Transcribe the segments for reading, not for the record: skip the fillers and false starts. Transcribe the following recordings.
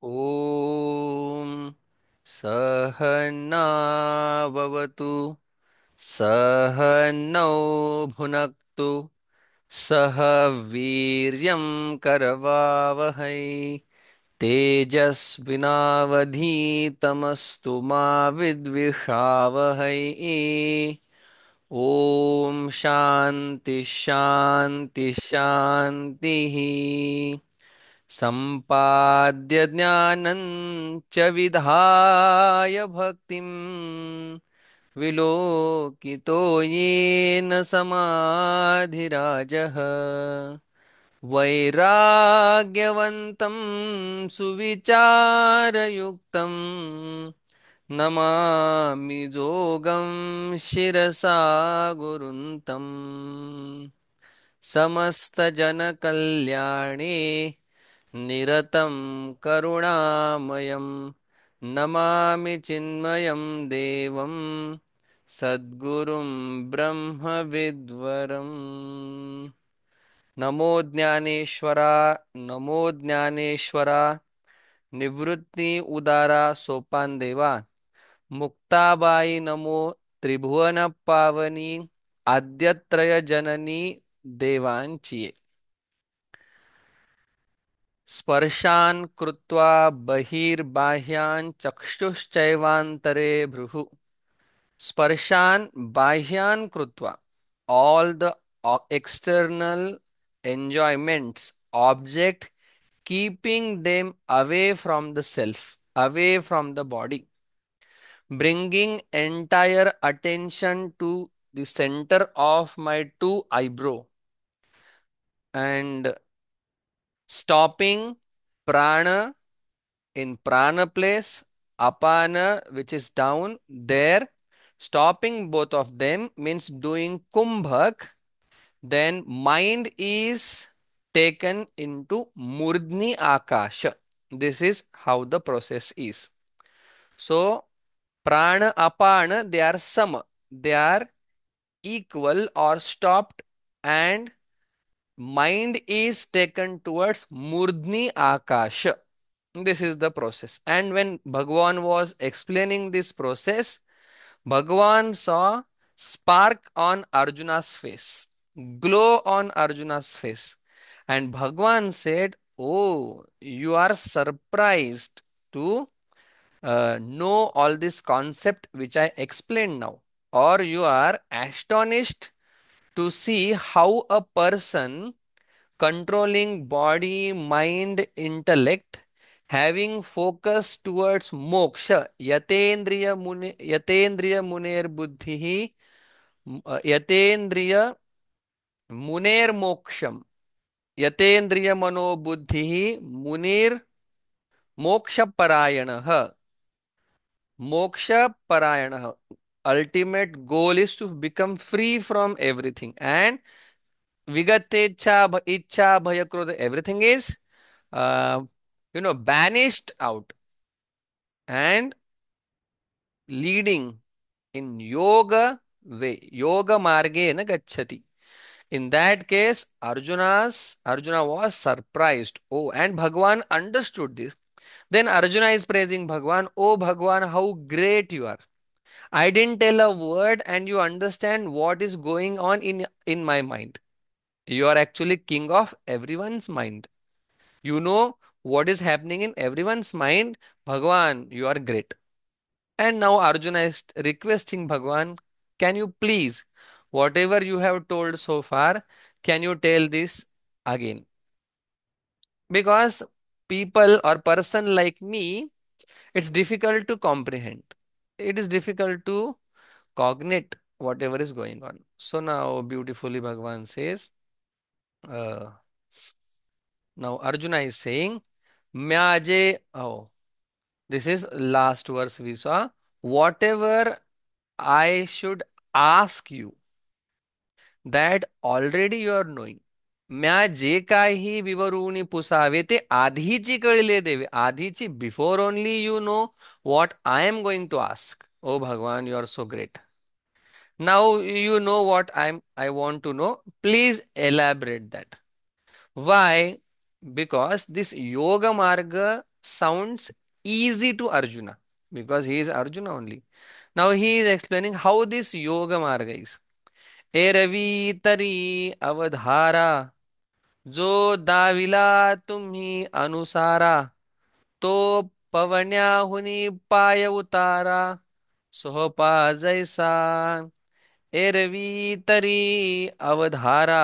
ॐ सहनाववतु सहनौ भुनक्तु सह वीर्यं करवावहै तेजस्विनावधीतमस्तु मा विद्विषावहै। ॐ शान्ति शान्ति शान्तिः। सम्पाद्य ज्ञानं च विधाय भक्तिं विलोकितो येन समाधिराजः वैराग्यवन्तं सुविचारयुक्तं नमामि जोगं शिरसा गुरुन्तम् समस्तजनकल्याणे निरतं करुणामयं नमामि चिन्मयं देवं सद्गुरुं ब्रह्मविद्वरम्। नमो ज्ञानेश्वरा, नमो ज्ञानेश्वरा, निवृत्ति उदारा सोपान देवा, मुक्ताबाई नमो, त्रिभुवन पावनी, आद्यत्रय जननी देवांचिये। स्पर्शान् कृत्वा बहिर्बाह्यान् चक्षुश्चैवान्तरे भ्रुः। स्पर्शान् बाह्यान् कृत्वा, all the external enjoyments, object, keeping them away from the self, away from the body, bringing entire attention to the center of my two eyebrow and stopping prana in prana place, apana which is down there, stopping both of them means doing kumbhak. Then mind is taken into murdni akasha. This is how the process is. So prana apana, they are sama, they are equal or stopped, and mind is taken towards murdni akasha. This is the process. And when Bhagwan was explaining this process, Bhagwan saw spark on Arjuna's face, glow on Arjuna's face. And Bhagwan said, "Oh, you are surprised to know all this concept which I explained now, or you are astonished to see how a person controlling body, mind, intellect, having focus towards moksha, yatendriya muner buddhihi, yatendriya muner moksham, yatendriya mano buddhihi munir moksha parayanah, moksha parayanah. Ultimate goal is to become free from everything, and vigatechha ichha bhaya krodha, everything is uh, banished out and leading in yoga way, yoga margena gacchati. In that case, Arjuna was surprised. Oh, and Bhagwan understood this. Then Arjuna is praising Bhagwan. Oh Bhagwan, how great you are. I didn't tell a word and you understand what is going on in my mind. You are actually king of everyone's mind. You know what is happening in everyone's mind. Bhagwan, you are great. And now Arjuna is requesting Bhagwan, can you please, whatever you have told so far, can you tell this again? Because people or person like me, it's difficult to comprehend. It is difficult to cognate whatever is going on. So now beautifully Bhagwan says, uh, now Arjuna is saying, Myaje, oh, this is last verse we saw. Whatever I should ask you, that already you are knowing. म्या जे काही विवरूनी पुसावे ते आधीची कळले देवे. आधीची before only you know what I am going to ask. Oh Bhagwan, you are so great. Now you know what I want to know. Please elaborate that. Why? Because this yoga marga sounds easy to Arjuna because he is Arjuna only. Now he is explaining how this yoga marga is. ए रवी तरी अवधारा जो दाविला तुम्ही अनुसारा तो पवण्याहुनी पाय उतारा सोहपा जैसा एरवी तरी अवधारा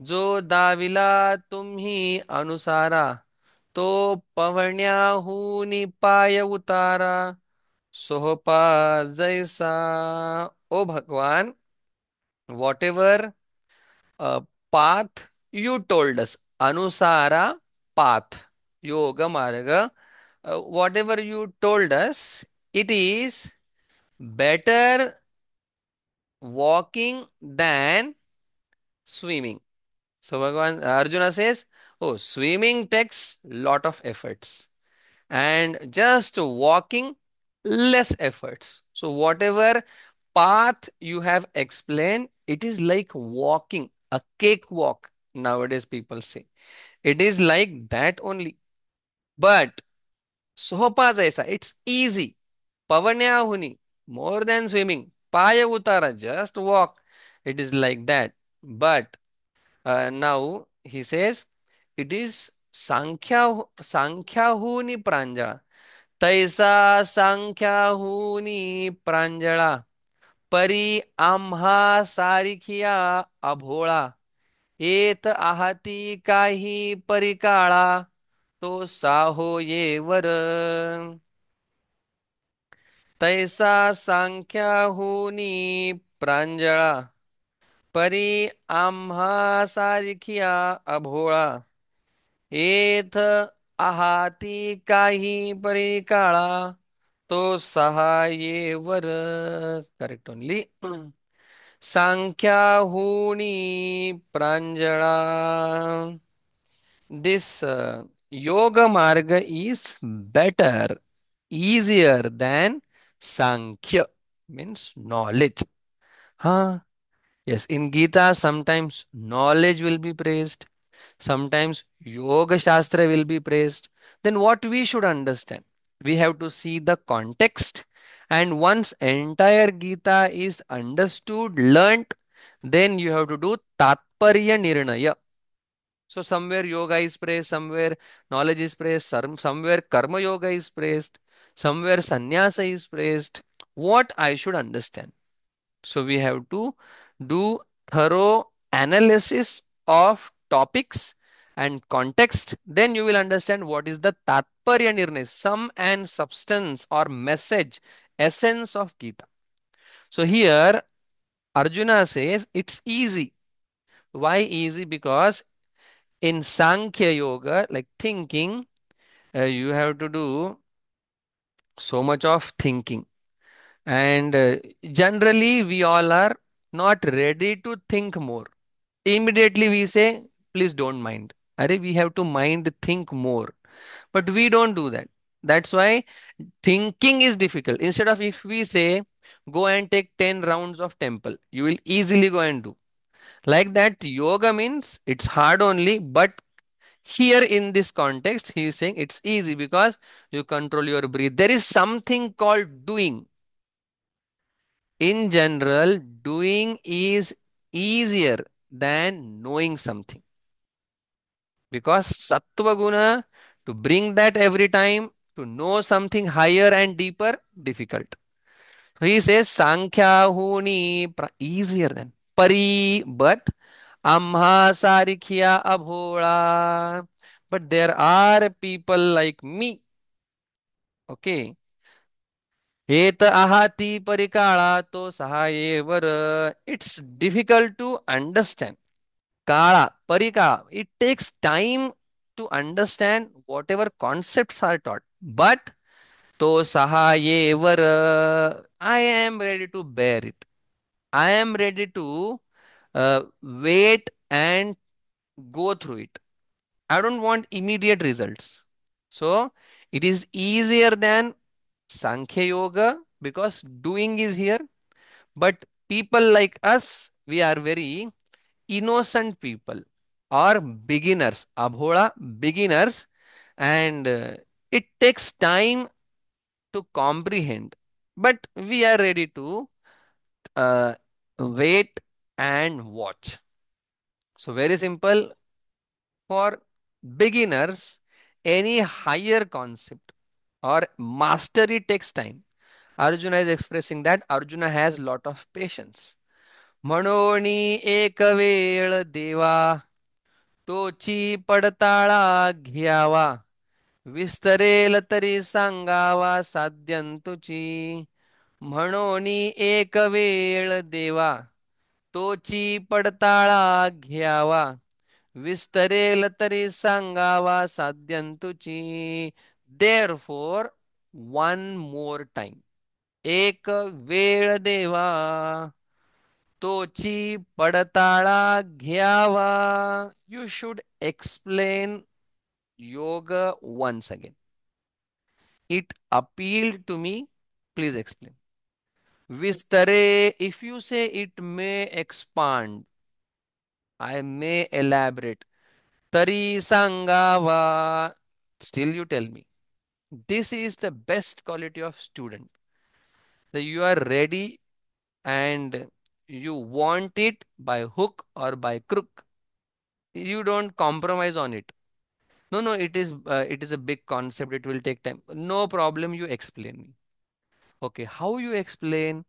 जो दाविला तुम्ही अनुसारा तो पवण्याहुनी पाय उतारा सोहपा जैसा. ओ भगवान, whatever path you told us, anusara path, yoga marga, whatever you told us, it is better walking than swimming. So Bhagavan Arjuna says, oh, swimming takes lot of efforts and just walking less efforts. So whatever path you have explained, it is like walking, a cakewalk. Nowadays people say it is like that only. But sohpa jaisa, it's easy. Pavanyahuni, more than swimming. Paya utara, just walk. It is like that. But now he says it is Sankhya huni pranjala. तैसा सांख्याहुनी प्रांजळा परी आम्हा सारिखिया अभोळा येत आहाती काही परिकाळा तो साहो ये वर. तैसा सांख्याहुनी प्रांजळा परी आम्हा सारिखिया अभोळा येथ आहाती काही परिकाळा तो सहाये वर. Correct only. सांख्याहुनी प्रांजळा. This yoga marga is better, easier than Sankhya, means knowledge. Huh? Yes, in Gita, sometimes knowledge will be praised, sometimes Yoga Shastra will be praised. Then what we should understand? We have to see the context, and once entire Gita is understood, learnt, then you have to do Tatparya Nirnaya. So somewhere yoga is praised, somewhere knowledge is praised, somewhere karma yoga is praised, somewhere sannyasa is praised. What I should understand? So we have to do thorough analysis of topics and context. Then you will understand what is the tatparya nirnay, sum and substance or message, essence of Gita. So here Arjuna says it's easy. Why easy? Because in Sankhya Yoga, like thinking, you have to do so much of thinking. And generally, we all are not ready to think more. Immediately, we say, please don't mind. Are we have to mind, think more. But we don't do that. That's why thinking is difficult. Instead of if we say, go and take 10 rounds of temple, you will easily go and do. Like that, yoga means it's hard only, but here in this context, he is saying it's easy because you control your breath. There is something called doing. In general, doing is easier than knowing something because sattva guna, to bring that every time, to know something higher and deeper, difficult. So he says Sankhya huni easier than Pari, but Amha Sarikhiya Abhola. But there are people like me. Okay. Et ahati parikala to sahayevar. It's difficult to understand. Kala, parikala. It takes time to understand whatever concepts are taught. But to sahayevar. I am ready to bear it. I am ready to wait and go through it. I don't want immediate results. So it is easier than Sankhya Yoga because doing is here. But people like us, we are very innocent people or beginners, abhola beginners, and It takes time to comprehend, but we are ready to uh, wait and watch. So, very simple for beginners, any higher concept or mastery takes time. Arjuna is expressing that Arjuna has lot of patience. म्हणोनी एक वेळ देवा तोची पडताळा घ्यावा विस्तरेल तरी सांगावा साध्यंतुची म्हणोनी एक वेळ देवा तोची पडताळा घ्यावा विस्तरेल तरी सांगावा साध्यंतुची therefore one more time एक वेळ देवा तोची पडताळा घ्यावा. You should explain yoga once again. It appealed to me. Please explain. Vistare, if you say it may expand, I may elaborate. Tari sangava. Still you tell me. This is the best quality of student. That you are ready and you want it by hook or by crook. You don't compromise on it. No, no, it is a big concept. It will take time. No problem. You explain me. Okay, how you explain?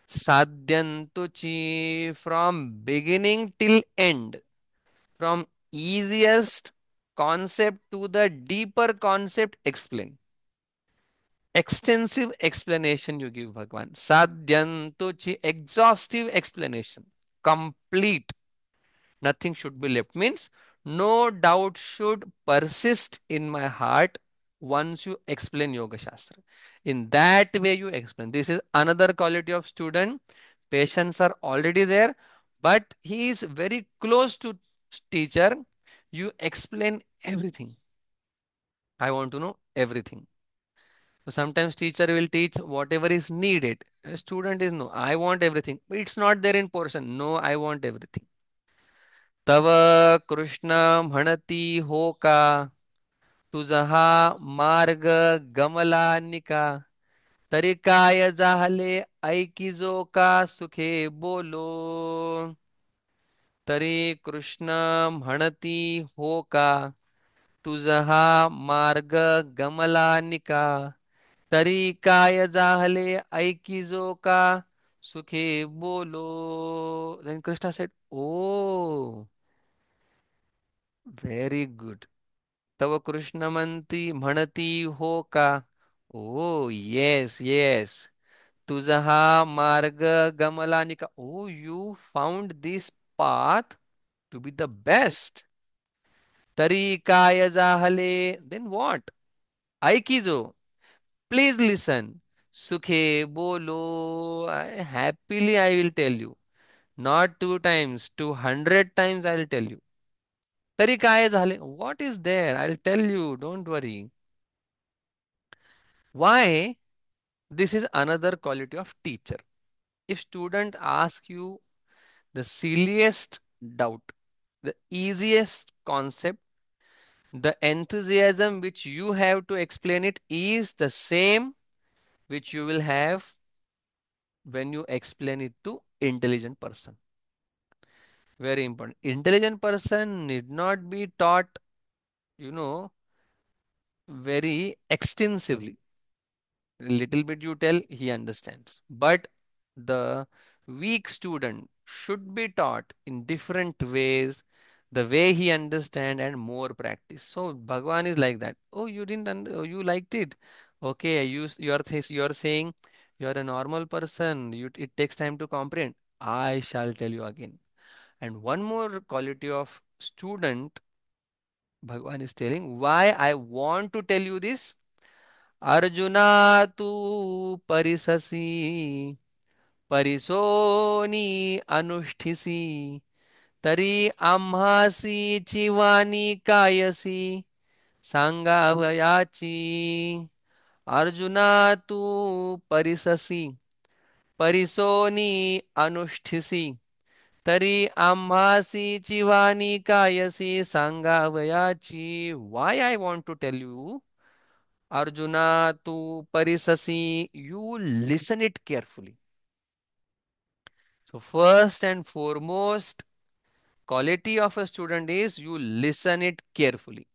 Sadhyantuchi from beginning till end, from easiest concept to the deeper concept. Explain. Extensive explanation you give, Bhagwan. Sadhyantuchi, exhaustive explanation, complete. Nothing should be left. Means no doubt should persist in my heart once you explain Yoga Shastra. In that way, you explain. This is another quality of student. Patients are already there, but he is very close to teacher. You explain everything. I want to know everything. So sometimes teacher will teach whatever is needed. A student is no, I want everything. It's not there in portion. No, I want everything. तव कृष्ण म्हणती हो का तुझा मार्ग गमला निका तरी काय झाले ऐकी जो का सुखे बोलो तरी कृष्ण म्हणती हो का तुझा मार्ग गमला निका तरी काय झाले ऐकी जो का सुखे बोलो. Then Krishna said, oh, very good. तव कृष्ण म्हणती हो का. Oh, yes, yes. तुझा हा मार्ग गमला निका. Oh, you found this path to be the best. तरी काय झाले. Then what? ऐकिजो. Please listen. Sukhe bolo. Happily I will tell you. Not 2 times, 200 times I will tell you. तरी काय झाले? What is there? I'll tell you. Don't worry. Why? This is another quality of teacher. If student ask you the silliest doubt, the easiest concept, the enthusiasm which you have to explain it is the same which you will have when you explain it to intelligent person. Very important. Intelligent person need not be taught, you know, very extensively. Little bit you tell, he understands. But the weak student should be taught in different ways, the way he understand and more practice. So Bhagwan is like that. Oh, you didn't, oh, you liked it. Okay, you are saying you are a normal person. It takes time to comprehend. I shall tell you again. And one more quality of student, Bhagwan is telling why I want to tell you this. Arjuna तू परिससी परिसोनी अनुष्ठिसी तरी आम्हासी चिवानी Cayce सांगावयाची arjuna तू परिससी परिसोनी अनुष्ठिसी तरी आम्हासी चिवानी Cayce सांगावयाची. Why I want to tell you? Arjuna tu parisasi, you listen it carefully. So first and foremost quality of a student is you listen it carefully.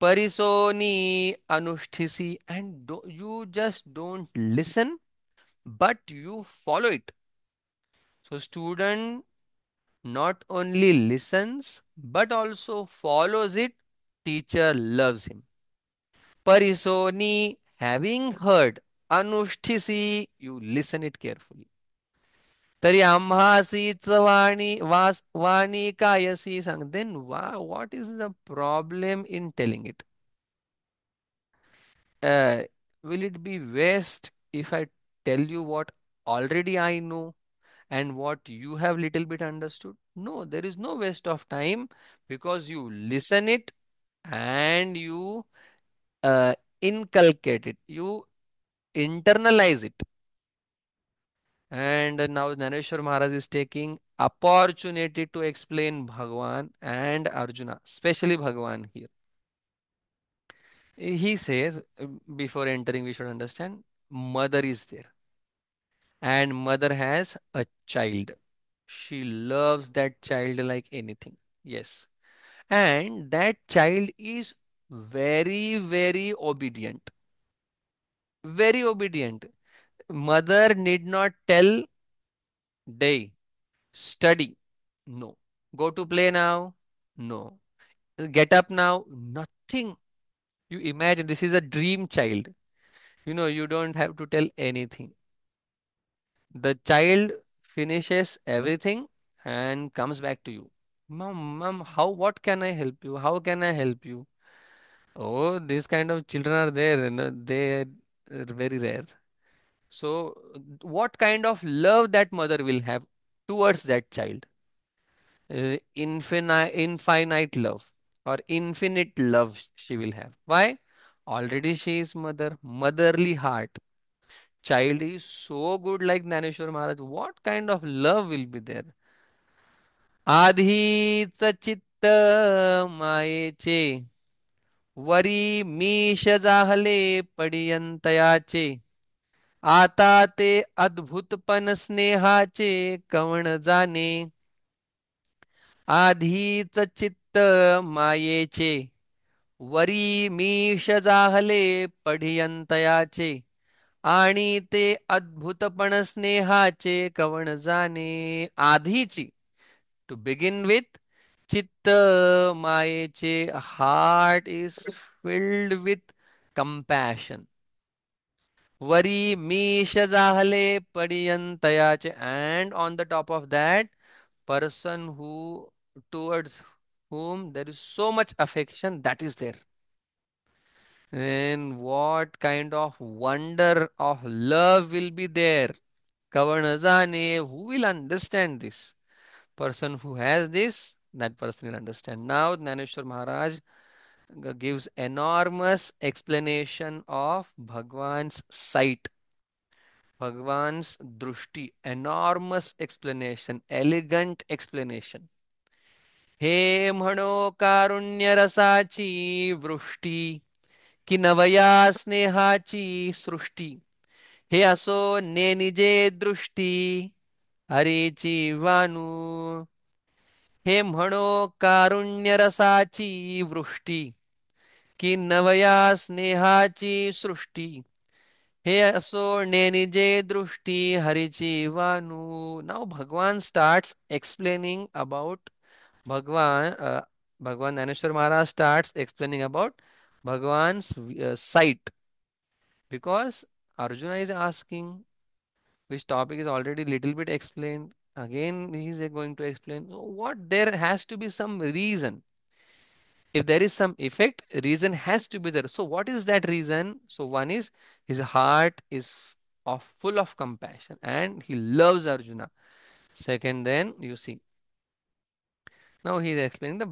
Parisoni anushtisi, and you just don't listen, but you follow it. So student not only listens but also follows it. Teacher loves him. Parisoni, having heard, anushtisi, you listen it carefully. तरी आम्हासीच वाणी Cayce सांग. Then what is the problem in telling it? Uh, will it be waste if I tell you what already I know and what you have little bit understood? No, there is no waste of time because you listen it and you uh, inculcate it, you internalize it. And now Naneshwar Maharaj is taking opportunity to explain Bhagwan and Arjuna, especially Bhagwan here. He says, before entering, we should understand mother is there and mother has a child. She loves that child like anything. Yes. And that child is very, very obedient. Very obedient. Mother need not tell day, study. No. Go to play now. No. Get up now. Nothing. You imagine this is a dream child. You don't have to tell anything. The child finishes everything and comes back to you. Mom, what can I help you? How can I help you? Oh, these kind of children are there, they are very rare. So, what kind of love that mother will have towards that child? Infinite love or infinite love she will have. Why? Already she is mother, motherly heart. Child is so good like Dhaneshwar Maharaj. What kind of love will be there? आधीच चित्त मायेचे worry मीश जाहले पडियंतयाचे आता ते अद्भुतपण स्नेहाचे कवण जाणे आधीच चित्त मायेचे worry मीश जाहले पडियंतयाचे आणि ते अद्भुतपण स्नेहाचे कवण जाणे आधीची टू बिगिन विथ चित्त मायेचे heart is filled with compassion. Vari Meesho जाहले पर्यंतयाचे, and on the top of that, person who towards whom there is so much affection that is there. Then what kind of wonder of love will be there? Kavanazane, who will understand this? Person who has this, that person will understand. Now, Naneshwar Maharaj gives enormous explanation of Bhagwan's sight, Bhagwan's drushti, enormous explanation, elegant explanation. हे म्हणो कारुण्य रसाची वृष्टी की नवया स्नेहाची सृष्टी हे असो नेनिजे दृष्टी हरीची वानू हे म्हणो कारुण्य रसाची वृष्टी की नवया स्नेहाची सृष्टी हे असो नेनिजे दृष्टी हरीची वानू. Now Bhagwan starts explaining about Bhagwan, Bhagwan Dhaneshwar Maharaj starts explaining about Bhagwan's sight because Arjuna is asking, which topic is already little bit explained. Again, he is going to explain what there has to be some reason. If there is some effect, reason has to be there. So, what is that reason? So, one is his heart is full of compassion and he loves Arjuna. Second, then you see. Now he is explaining the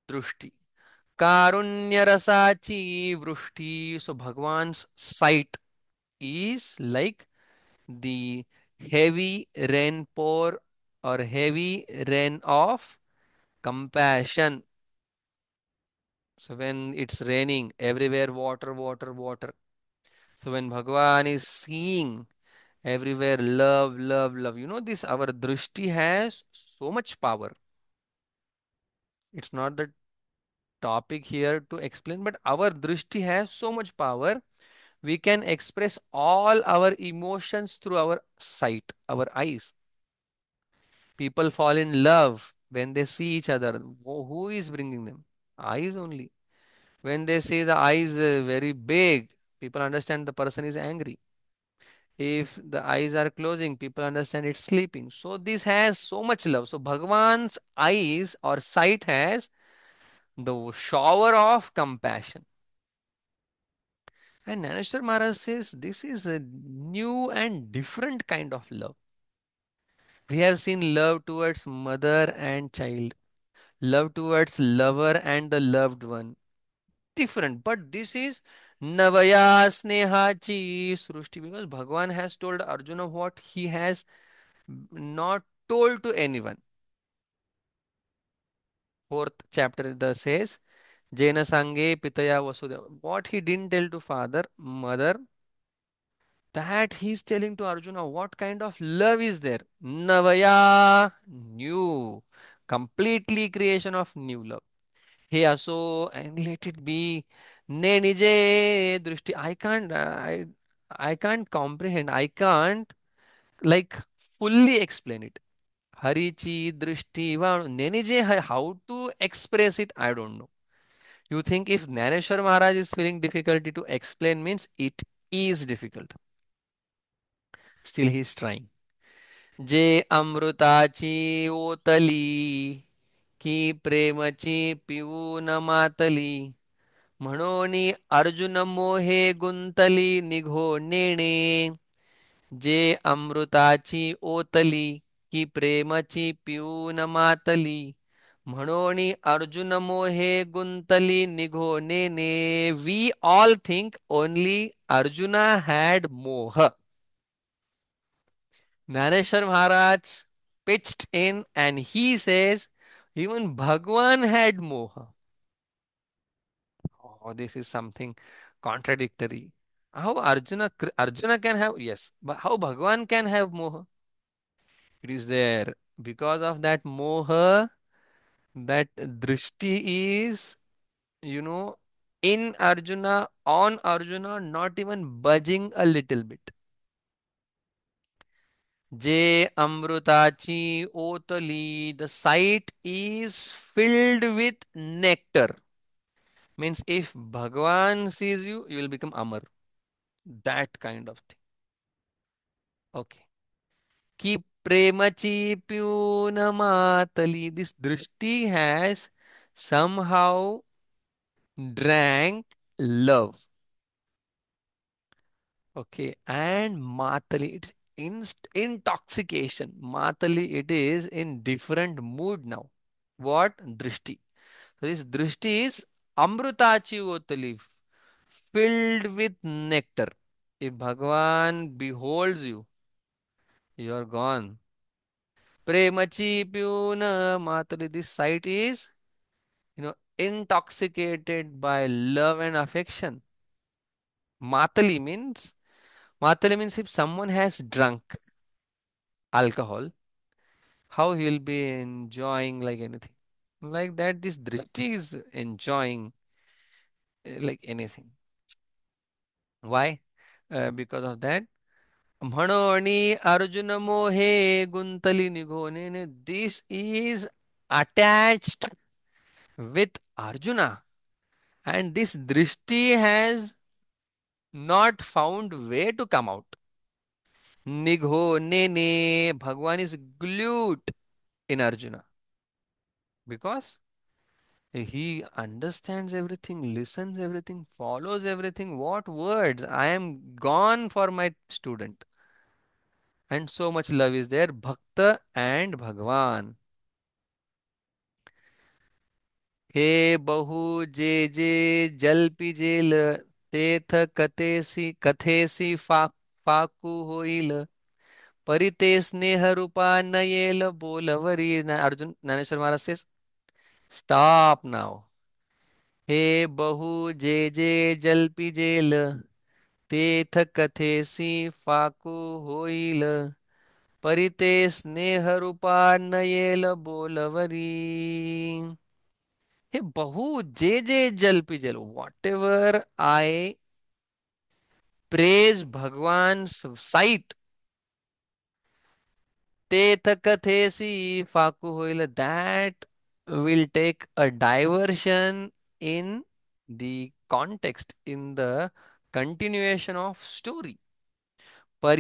drushti. Karunya rasachi vrushti. So Bhagwan's sight is like the heavy rain pour or heavy rain of compassion. So when it's raining, everywhere water, water, water. So when Bhagwan is seeing everywhere love, love, love, this our drishti has so much power. It's not the topic here to explain, but our drishti has so much power. We can express all our emotions through our sight, our eyes. People fall in love when they see each other. Who is bringing them? Eyes only. When they see the eyes very big, people understand the person is angry. If the eyes are closing, people understand it's sleeping. So this has so much love. So Bhagwan's eyes or sight has the shower of compassion. And Naneshwar Maharaj says this is a new and different kind of love. We have seen love towards mother and child, love towards lover and the loved one. Different, but this is Navaya Snehachi Srushti because Bhagwan has told Arjuna what he has not told to anyone. Fourth chapter the says Jena Sange Pitaya Vasudeva. What he didn't tell to father, mother, that he's telling to Arjuna what kind of love is there. Navaya, new, completely creation of new love. Hey, so and let it be. Ne nije drishti. I can't comprehend. I can't like fully explain it. Harichi drishti. Ne nije. How to express it? I don't know. You think if Naneshwar Maharaj is feeling difficulty to explain means it is difficult. Still he is trying. जे अमृताची ओतली की प्रेमची पिऊन मातली म्हणून अर्जुन मोहे गुंतली निघो नेणे जे अमृताची ओतली की प्रेमची पिऊन मातली म्हणून अर्जुन मोहे गुंतली निघो नेणे we all think only Arjuna had मोह Naneshwar Maharaj pitched in and he says even Bhagwan had moha. Oh, this is something contradictory. How Arjuna can have yes, but how Bhagwan can have moha? It is there because of that moha that drishti is you know in Arjuna on Arjuna not even budging a little bit. जे अमृताची ओतली, the site is filled with nectar. Means if Bhagwan sees you, you will become Amar. That kind of thing. Okay. की प्रेमाची पिऊन Matali. This drishti has somehow drank love. Okay. And matali, it's intoxication. Matali, it is in different mood now. What? Drishti. So this drishti is amrutachi otali, filled with nectar. If Bhagwan beholds you, you are gone. Premachi pyuna matali. This sight is, intoxicated by love and affection. Matali means if someone has drunk alcohol, how he will be enjoying like anything. Like that, this drishti is enjoying like anything. Why? Because of that. म्हणोनी Arjun मोहे गुंतली निघोने. This is attached with Arjuna. And this drishti has not found way to come out. Nighonene. Bhagwan is glued in Arjuna. Because he understands everything, listens everything, follows everything. What words? I am gone for my student. And so much love is there. Bhakta and Bhagwan. हे बहु जे जे जल पिजेल तेथ कथेसी फाकू होईल परिते स्नेह रूपा नयेल बोलवरी. Arjun Naneshwar Maharaj says, stop now. हे बहु जे जल्पी jail तेथ कथेसी फाकू होईल परिते स्नेह रूपा नयेल बोलवरी. हे बहु जे जल्पी जेल, whatever I praise Bhagwan's sight, तेथ कथेसी फाकू होईल, that will take a diversion in the context, in the continuation of story. But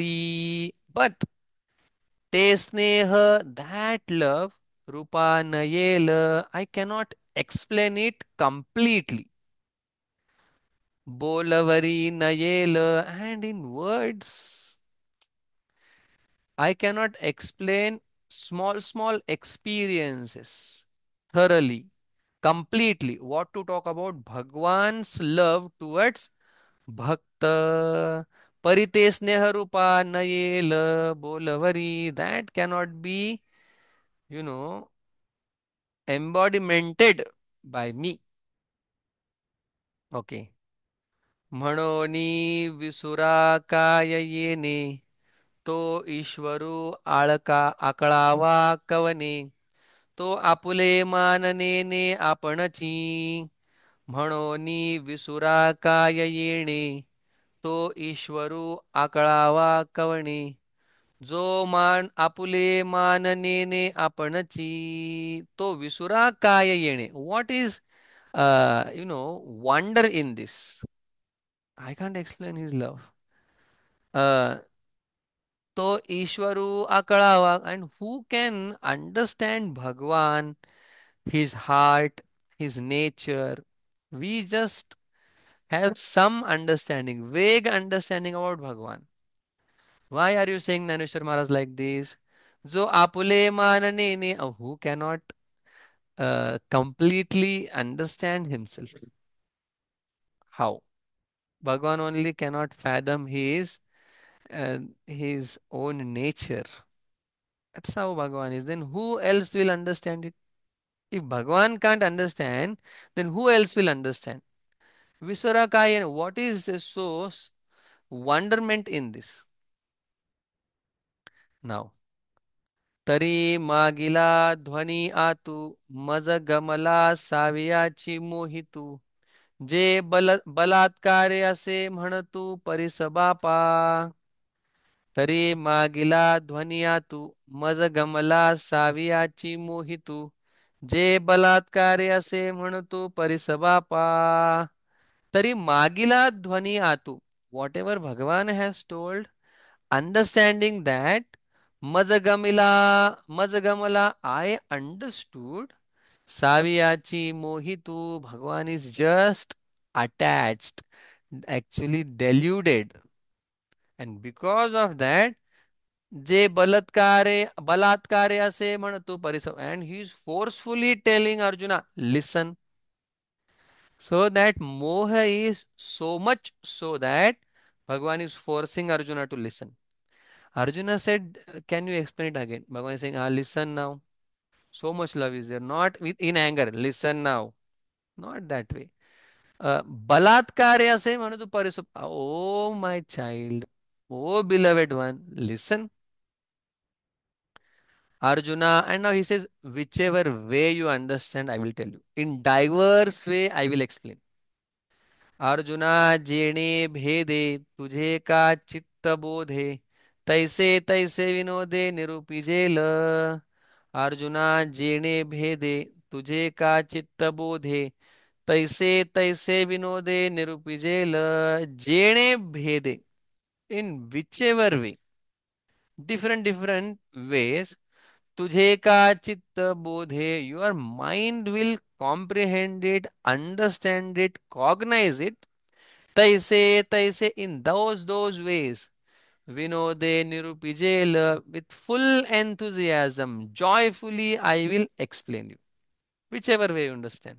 ते स्नेह, that love, Rupa नयेल, I cannot explain it completely. बोलवरी नयेल, and in words I cannot explain small experiences thoroughly, completely. What to talk about Bhagwan's love towards Bhakta. Parite sneha rupa nayela bolavari. That cannot be, you know, embodimented by me. Okay. म्हणोनी विसुरा काय येणे तो ईश्वरू आळका आकळावा कवने तो आपुले माननेने आपणची म्हणोनी विसुरा काय येणे तो ईश्वरू आकळावा कवणे जो मान आपुले माननेने आपणची तो विसुरा काय येणे. What is wonder in this? I can't explain his love. तो ईश्वरू आकळावा, and who can understand Bhagwan, his heart, his nature? We just have some understanding, vague understanding about Bhagwan. Why are you saying Naneshwar Maharaj like this? जो आपुले मानने ने, who cannot completely understand himself? How? Bhagwan only cannot fathom his own nature. That's how Bhagwan is. Then who else will understand it? If Bhagwan can't understand, then who else will understand? Visarakayan, what is so wonderment in this? Now, तरी मागिला ध्वनी आतू मज गमला सावियाची मोहितू जे बलात्कारे असे म्हणतू परिसबापा. तरी मागिला ध्वनियातू मज गमला सावियाची मोहितू जे बलात्कारे असे म्हणतू परिसबापा. तरी मागिला ध्वनी आतू, whatever Bhagwan has told, understanding that मजगमिला, मजगमला, I understood. सावियाची मोहितू, Bhagwan is just attached, actually deluded. And because of that, जे बलात्कारे असे म्हणतो परिसर, and he is forcefully telling Arjuna, listen. So that moha is so much so that Bhagwan is forcing Arjuna to listen. Arjuna said, can you explain it again? Bhagwan is saying, ah, listen now. So much love is there, not in anger. Listen now. Not that way. बलात्कारे असे म्हणतो परिसर. Oh, my child. Oh, beloved one, listen. Arjuna, and now he says, whichever way you understand, I will tell you. In diverse way, I will explain. Arjuna जेणे भेदे तुझे का चित्त बोधे तैसे तैसे विनोदे निरूपिजेल. अर्जुना जेणे भेदे तुझे का चित्त बोधे तैसे तैसे विनोदे निरूपिजेल. जेणे भेदे, in whichever way, different ways, तुझे का चित्त बोधे, your mind will comprehend it, understand it, cognize it. तैसे तैसे, in those ways, Vinode Nirupijela, with full enthusiasm, joyfully I will explain you. Whichever way you understand.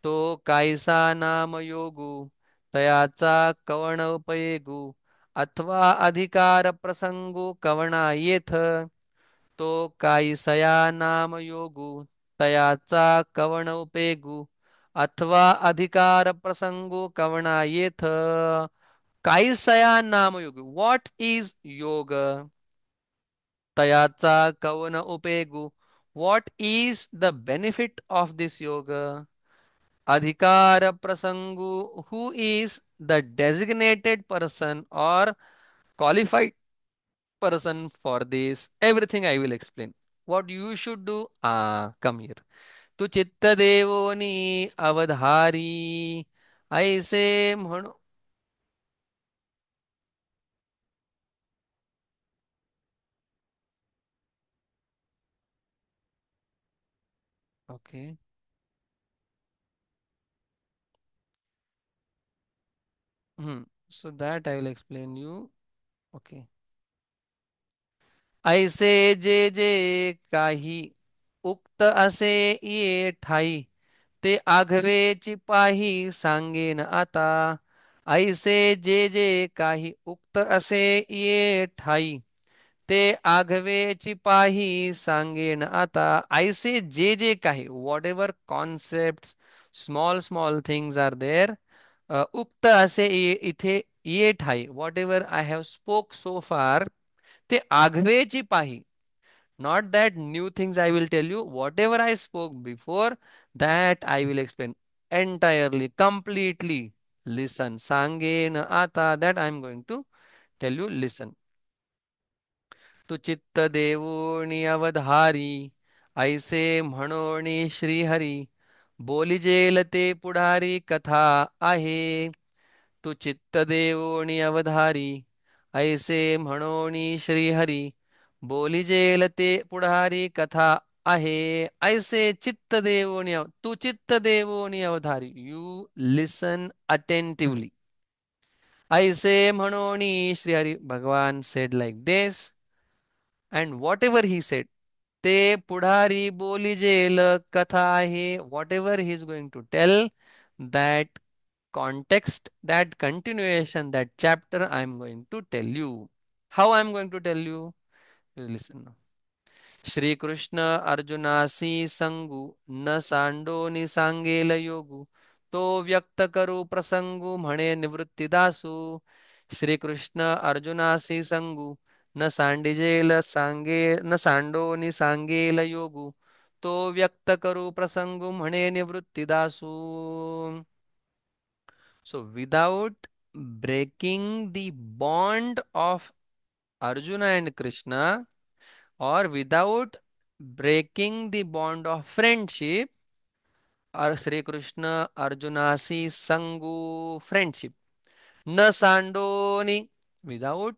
तो कायसा नाम योगू तयाचा कवण उपयेगू अथवा अधिकार प्रसंगो कवणा येथ. तो कायसया नाम योगू तयाचा कवण उपेगू अथवा अधिकार प्रसंगो कवना येथ काहीसया नाम योग. What is yoga? तयाचा कवन उपेगु. What is the benefit of this yoga? अधिकार प्रसंगु. Who is the designated person or qualified person for this? Everything I will explain. What you should do? Come here. तू चित्त देवोनी अवधारी ऐसे म्हणो. Okay. So that I will explain you. Okay. ऐसे जे जे काही उक्त असे ये ठाई ते आघवेची पाही सांगेन आता. ऐसे जे जे काही उक्त असे ये ठाई ते आघवेची पाही सांगेन आता. ऐसे जे जे काही, whatever concept, small small things are there. उक्त असे इथे ये ठाई, whatever I have spoke so far, ते आघवेची पाही. Not that new things I will tell you. Whatever I spoke before, that I will explain entirely, completely. Listen. Sangen आता. That I am going to tell you. Listen. तू चित्त देऊणी अवधारी ऐसे म्हणोनी श्रीहरी बोलिजेल ते पुढारी कथा आहे. तू चित्त देऊणी अवधारी ऐसे म्हणोनी श्रीहरी बोलिजेल ते पुढारी कथा आहे. ऐसे चित्त देऊणी तू चित्त देऊणी अवधारी. You listen अटेंटिव्हली. ऐसे म्हणोनी श्रीहरी. भगवान said like this. And whatever he said, ते पुढारी बोलिजेल कथा आहे. Whatever he is going to tell, that context, that continuation, that chapter I am going to tell you. How I am going to tell you? You listen now. Shrikrishna अर्जुनासी Sangu न सांडोनी सांगेल योगू तो व्यक्त करू प्रसंगू म्हणे निवृत्तीदासू. श्रीकृष्ण अर्जुनासी संगू न सांडिजेल सांगे न सांडोनी सांगेल योगू तो व्यक्त करू प्रसंगू म्हणे निवृत्तीदासू. So without breaking the bond of Arjuna and Krishna, or without breaking the bond of friendship, or Sri Krishna Arjunasi Sangu friendship, na sandoni, without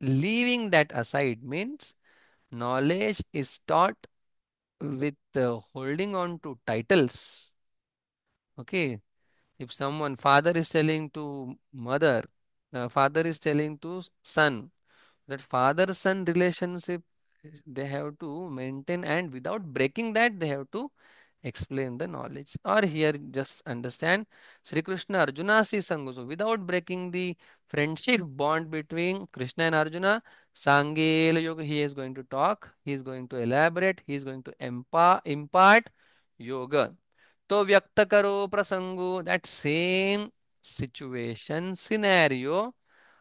leaving that aside, means knowledge is taught with holding on to titles. Okay, if someone, father is telling to mother, father is telling to son, that father son relationship they have to maintain, and without breaking that they have to explain the knowledge. Or here just understand Sri Krishna Arjuna si sangu. So without breaking the friendship bond between Krishna and Arjuna, Sangela Yoga, he is going to talk, he is going to elaborate, he is going to impart yoga. तो व्यक्त करो प्रसंगो, that same situation scenario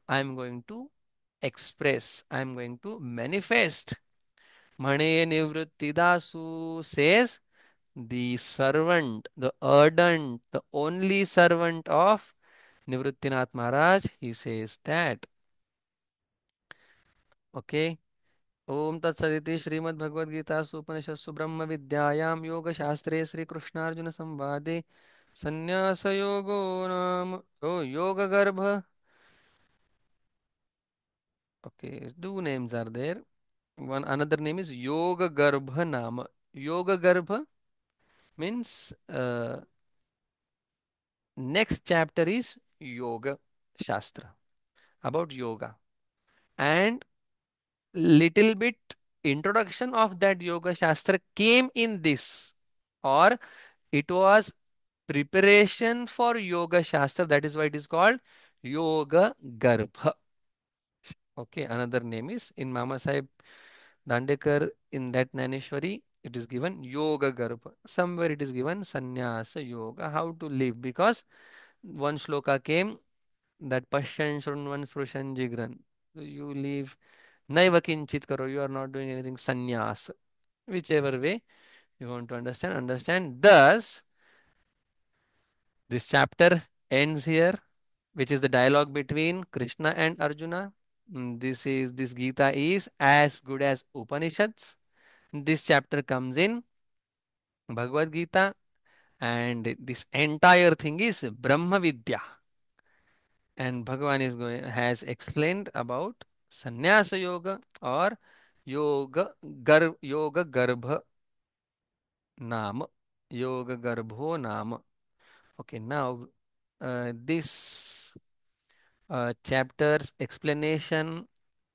I am going to express, I am going to manifest. Mane Nivrittidasu says, the servant, the ardent, the only servant of Nivrittinath Maharaj, he says that. Okay. ओम तत्सदिति श्रीमद्भगवद्गीतासु उपनिषत्सु ब्रह्मविद्यायां योगशास्त्रे श्रीकृष्णार्जुन संवादे संन्यासयोगो नाम योगगर्भ. Okay, two names are there. One another name is Yoga Garbha Nama. Yoga Garbha means next chapter is Yoga Shastra, about yoga, and little bit introduction of that Yoga Shastra came in this, or it was preparation for Yoga Shastra. That is why it is called Yoga Garbha. Okay, another name is in Mama Sahib Dandekar, in that Naneshwari, it is given yoga garbha. Somewhere it is given sannyasa yoga, how to live. Because one shloka came that Pashyan Shrunvan Sprushan Jigran. So you live Naiva Kinchit Karo, you are not doing anything sannyas. Whichever way you want to understand, understand. Thus, this chapter ends here, which is the dialogue between Krishna and Arjuna. This Gita is as good as Upanishads. This chapter comes in Bhagavad Gita, and this entire thing is Brahma Vidya. And Bhagavan is going has explained about Sannyasa Yoga or Yoga Garbha Nam. Yoga Garbho Nam. Okay, now this chapter's explanation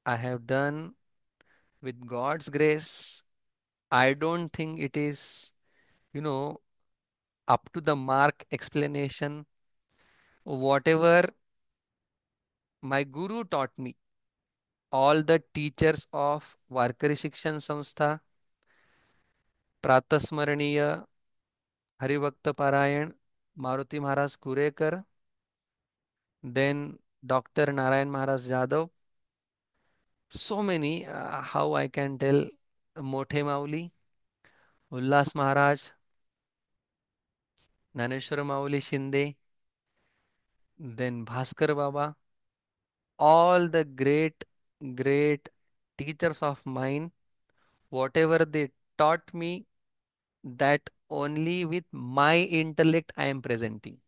I have done with God's grace. I don't think it is, you know, up to the mark explanation. Whatever my guru taught me, all the teachers of Varkari Shikshan Samstha, Pratasmaranīya, Haribhakta Parayan, Maruti Maharaj Kurekar, then Dr. Narayan Maharaj Jadhav, so many, how I can tell, Mothe Mauli, Ullas Maharaj, Naneshwar Mauli Shinde, then Bhaskar Baba, all the great, great teachers of mine, whatever they taught me, that only with my intellect I am presenting.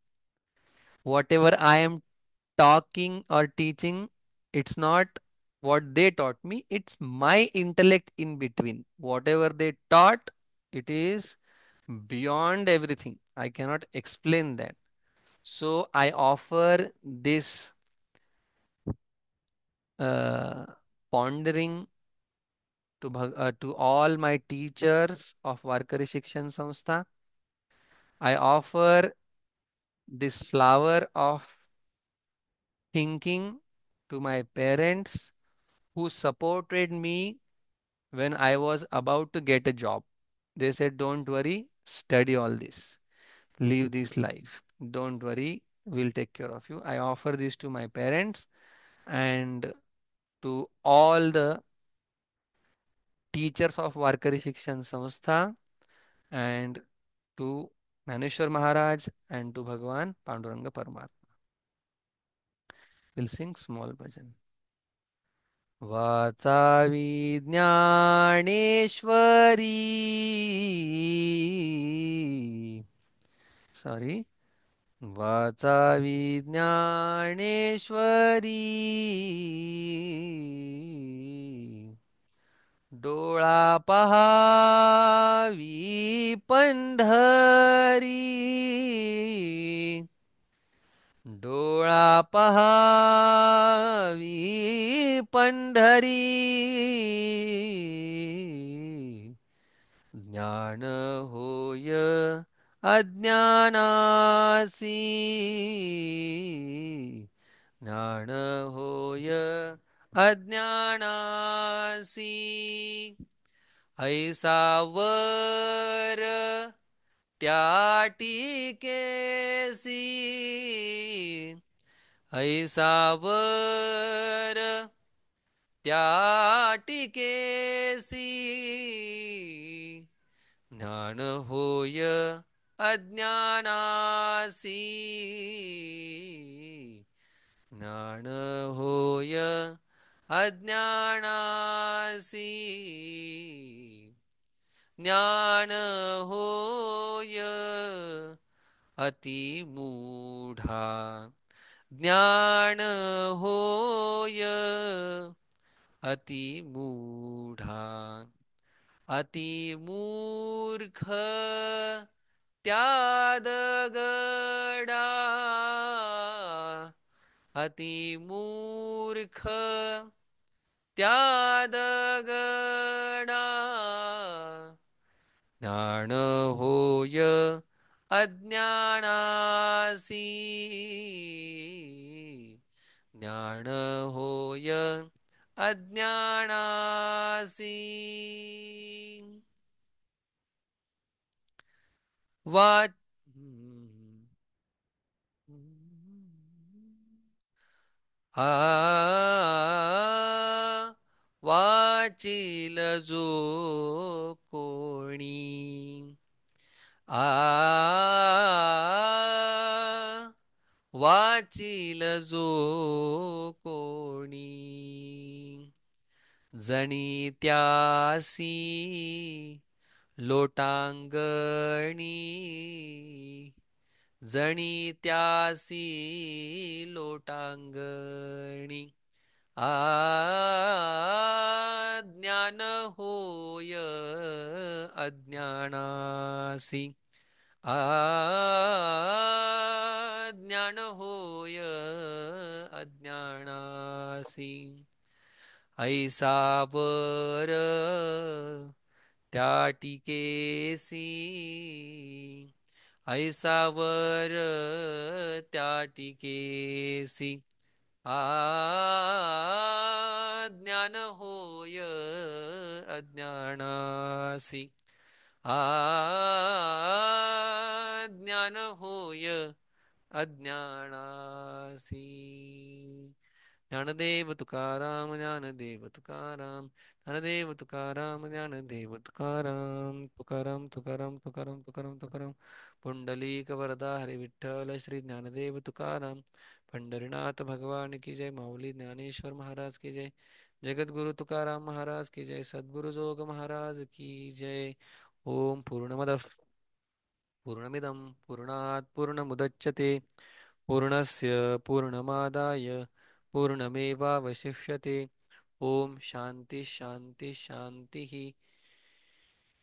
Whatever I am talking or teaching, it's not what they taught me, it's my intellect in between. Whatever they taught, it is beyond everything. I cannot explain that. So I offer this uh, pondering to all my teachers of Varkari Shikshan Samstha. I offer this flower of thinking to my parents who supported me when I was about to get a job. They said, don't worry, study all this, live this life. Don't worry, we'll take care of you. I offer this to my parents and to all the teachers of Varkari Shikshan Samstha and to Maneshwar Maharaj and to Bhagavan Panduranga Paramatma. We'll sing small bhajan. वाचावी sorry वाचावी डोळा पहावी पंढरी डोळा पहावी पंढरी ज्ञान होय अज्ञानासी ज्ञान होय अज्ञानासी ऐसा वर त्या टीकेसी ऐसा वर त्या टीकेसी ज्ञान होय अज्ञानासी ज्ञान होय अज्ञानासी ज्ञान होय अतिमूढा ज्ञान होय अतिमूढा अतिमूर्ख त्या दगडा अतिमूर्ख त्या दगडा ज्ञान होय अज्ञानासी ज्ञान होय अज्ञानासी वा वाचिल जो कोणी वाचिल जो कोणी जणी त्यासी लोटांगणी जणी त्यासी लोटांगणी ज्ञान होय अज्ञानासी ज्ञान होय अज्ञानासी ऐसा वर त्या टिकेसी ऐसा वर त्या टिकेसी ज्ञान होय अज्ञानासी ज्ञान होय अज्ञानासी ज्ञानदेव तुकाराम ज्ञानदेव तुकाराम ज्ञानदेव तुकाराम ज्ञानदेव तुकाराम तुकाराम तुकाराम तुकाराम तुकाराम तुकाराम पुंडलीक वरदा हरी विठ्ठल श्री ज्ञानदेव तुकाराम पंढरीनाथ भगवान की जय माऊली ज्ञानेश्वर महाराज की जय जगद्गुरु तुकाराम महाराज की जय सद्गुरु जोग महाराज की जय ओम पूर्णमद पूर्णमिदं पूर्णात् पूर्णमुदच्यते पूर्णस्य पूर्णमादाय पूर्णमेवावशिष्यते ओम शांति शांति शांति